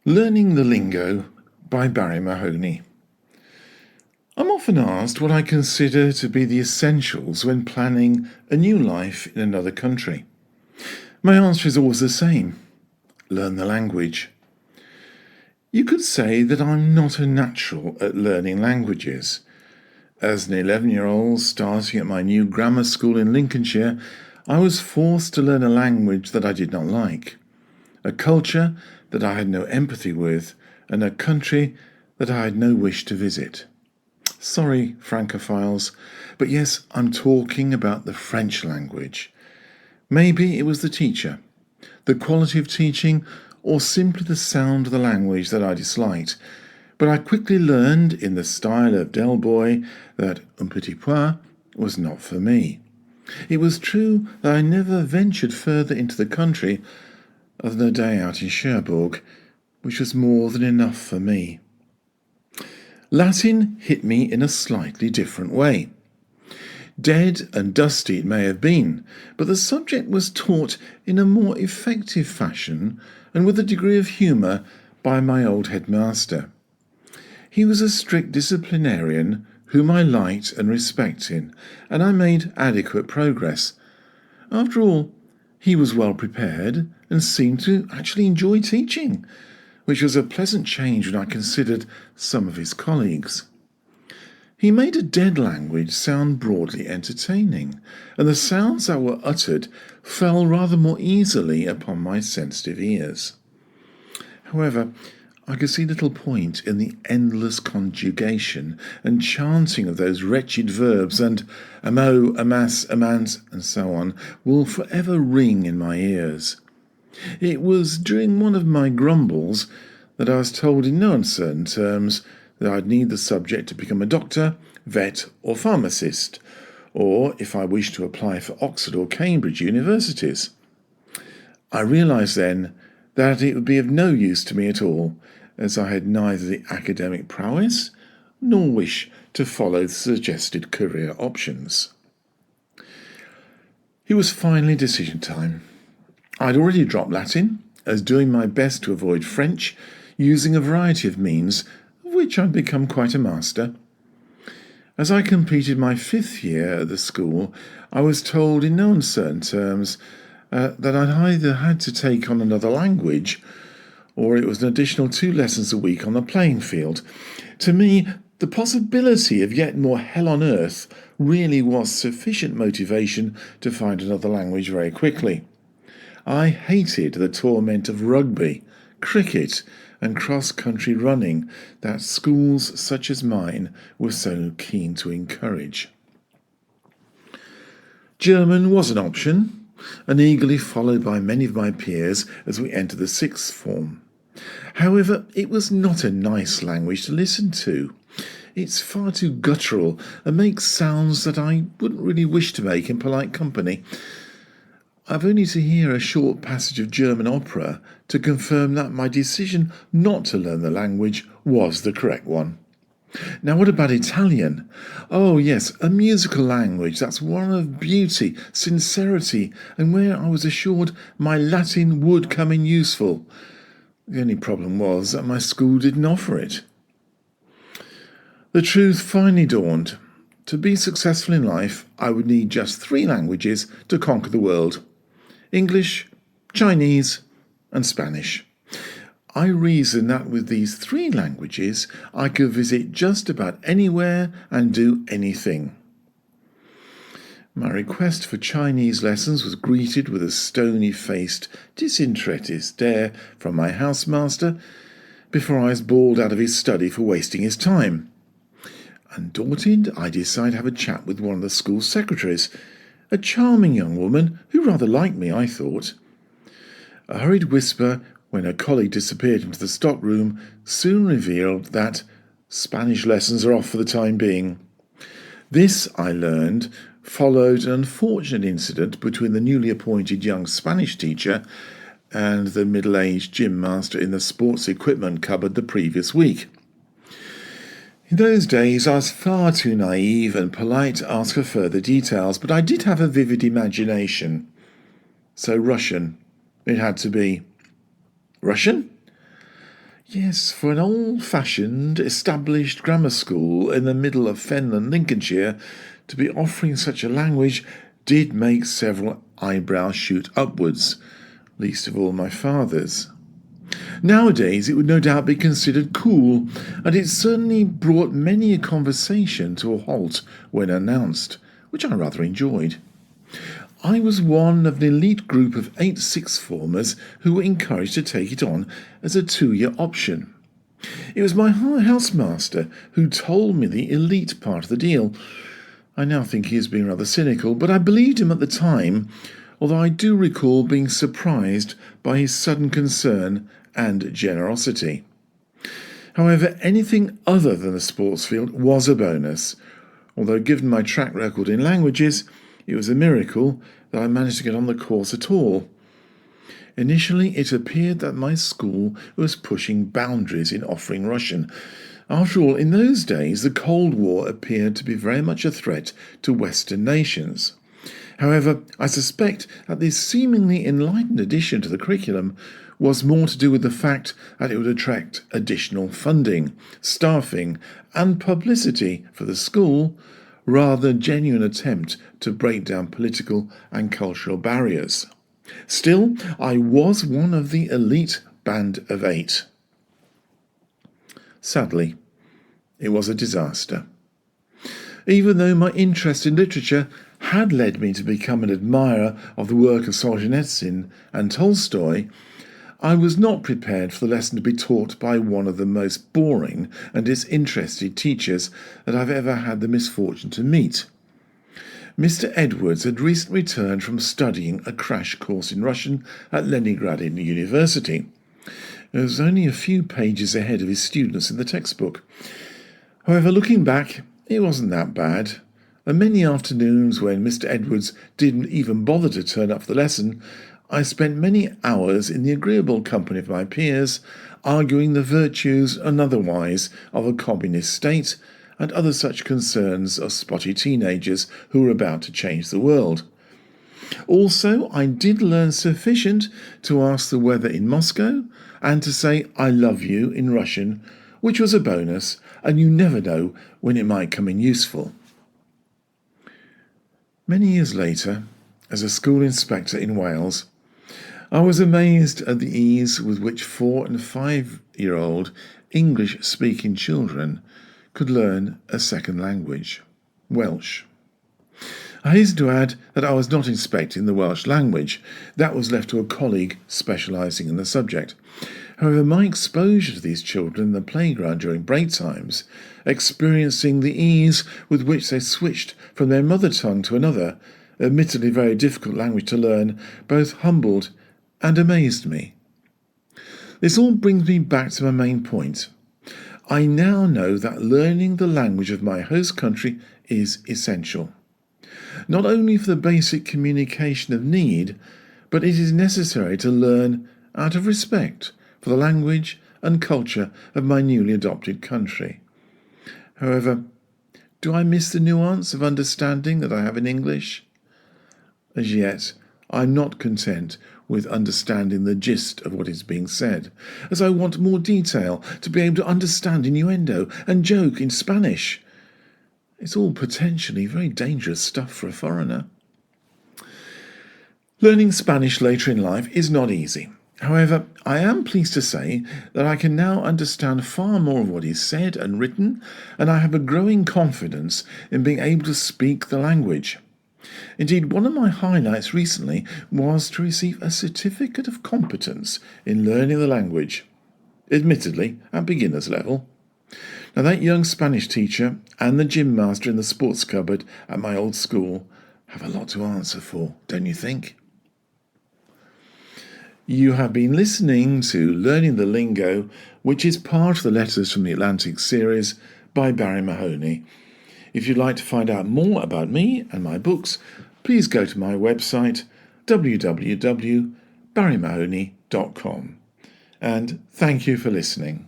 Learning the Lingo by Barrie Mahoney. I'm often asked what I consider to be the essentials when planning a new life in another country. My answer is always the same: learn the language. You could say that I'm not a natural at learning languages. As an 11-year-old starting at my new grammar school in Lincolnshire, I was forced to learn a language that I did not like, a culture that I had no empathy with, and a country that I had no wish to visit. Sorry, Francophiles, but yes, I'm talking about the French language. Maybe it was the teacher, the quality of teaching, or simply the sound of the language that I disliked, but I quickly learned in the style of Del Boy that un petit point was not for me. It was true that I never ventured further into the country other than a day out in Cherbourg, which was more than enough for me. Latin hit me in a slightly different way. Dead and dusty it may have been, but the subject was taught in a more effective fashion and with a degree of humour by my old headmaster. He was a strict disciplinarian whom I liked and respected, and I made adequate progress. After all, he was well prepared and seemed to actually enjoy teaching, which was a pleasant change when I considered some of his colleagues. He made a dead language sound broadly entertaining, and the sounds that were uttered fell rather more easily upon my sensitive ears. However, I could see little point in the endless conjugation and chanting of those wretched verbs, and amo, amas, amans, and so on will forever ring in my ears. It was during one of my grumbles that I was told in no uncertain terms that I'd need the subject to become a doctor, vet, or pharmacist, or if I wished to apply for Oxford or Cambridge universities. I realised then that it would be of no use to me at all, as I had neither the academic prowess nor wish to follow the suggested career options. It was finally decision time. I'd already dropped Latin, as doing my best to avoid French, using a variety of means, of which I'd become quite a master. As I completed my 5th year at the school, I was told in no uncertain terms that I'd either had to take on another language, or it was an additional 2 lessons a week on the playing field. To me, the possibility of yet more hell on earth really was sufficient motivation to find another language very quickly. I hated the torment of rugby, cricket, and cross-country running that schools such as mine were so keen to encourage. German was an option, and eagerly followed by many of my peers as we entered the 6th form. However, it was not a nice language to listen to. It's far too guttural and makes sounds that I wouldn't really wish to make in polite company. I've only to hear a short passage of German opera to confirm that my decision not to learn the language was the correct one. Now, what about Italian? Oh, yes, a musical language that's one of beauty, sincerity, and where I was assured my Latin would come in useful. The only problem was that my school didn't offer it. The truth finally dawned. To be successful in life, I would need just 3 languages to conquer the world: English, Chinese, and Spanish. I reasoned that with these 3 languages, I could visit just about anywhere and do anything. My request for Chinese lessons was greeted with a stony-faced, disinterested stare from my housemaster before I was bawled out of his study for wasting his time. Undaunted, I decided to have a chat with one of the school secretaries, a charming young woman who rather liked me, I thought. A hurried whisper when a colleague disappeared into the stockroom soon revealed that Spanish lessons are off for the time being. This, I learned, followed an unfortunate incident between the newly appointed young Spanish teacher and the middle-aged gym master in the sports equipment cupboard the previous week. In those days, I was far too naive and polite to ask for further details, but I did have a vivid imagination. So Russian, it had to be. Russian? Yes, for an old-fashioned, established grammar school in the middle of Fenland, Lincolnshire, to be offering such a language did make several eyebrows shoot upwards, least of all my father's. Nowadays it would no doubt be considered cool, and it certainly brought many a conversation to a halt when announced, which I rather enjoyed. I was one of an elite group of 8 sixth formers who were encouraged to take it on as a 2-year option. It was my housemaster who told me the elite part of the deal. I now think he has been rather cynical, but I believed him at the time, although I do recall being surprised by his sudden concern and generosity. However, anything other than the sports field was a bonus, although given my track record in languages, it was a miracle that I managed to get on the course at all. Initially, it appeared that my school was pushing boundaries in offering Russian. After all, in those days, the Cold War appeared to be very much a threat to Western nations. However, I suspect that this seemingly enlightened addition to the curriculum was more to do with the fact that it would attract additional funding, staffing, and publicity for the school, rather than a genuine attempt to break down political and cultural barriers. Still, I was one of the elite band of 8. Sadly, it was a disaster. Even though my interest in literature had led me to become an admirer of the work of Solzhenitsyn and Tolstoy, I was not prepared for the lesson to be taught by one of the most boring and disinterested teachers that I've ever had the misfortune to meet. Mr. Edwards had recently returned from studying a crash course in Russian at Leningrad University. It was only a few pages ahead of his students in the textbook. However, looking back, it wasn't that bad, and many afternoons when Mr. Edwards didn't even bother to turn up for the lesson, I spent many hours in the agreeable company of my peers, arguing the virtues and otherwise of a communist state and other such concerns of spotty teenagers who were about to change the world. Also, I did learn sufficient to ask the weather in Moscow and to say "I love you" in Russian, which was a bonus, and you never know when it might come in useful. Many years later, as a school inspector in Wales, I was amazed at the ease with which 4- and 5-year-old English-speaking children could learn a second language, Welsh. I hasten to add that I was not inspecting the Welsh language. That was left to a colleague specialising in the subject. However, my exposure to these children in the playground during break times, experiencing the ease with which they switched from their mother tongue to another, admittedly very difficult language to learn, both humbled and amazed me. This all brings me back to my main point. I now know that learning the language of my host country is essential. Not only for the basic communication of need, but it is necessary to learn out of respect for the language and culture of my newly adopted country. However, do I miss the nuance of understanding that I have in English? As yet, I am not content with understanding the gist of what is being said, as I want more detail to be able to understand innuendo and joke in Spanish. It's all potentially very dangerous stuff for a foreigner. Learning Spanish later in life is not easy. However, I am pleased to say that I can now understand far more of what is said and written, and I have a growing confidence in being able to speak the language. Indeed, one of my highlights recently was to receive a certificate of competence in learning the language, admittedly at beginner's level. Now, that young Spanish teacher and the gym master in the sports cupboard at my old school have a lot to answer for, don't you think? You have been listening to Learning the Lingo, which is part of the Letters from the Atlantic series by Barrie Mahoney. If you'd like to find out more about me and my books, please go to my website www.barriemahoney.com. And thank you for listening.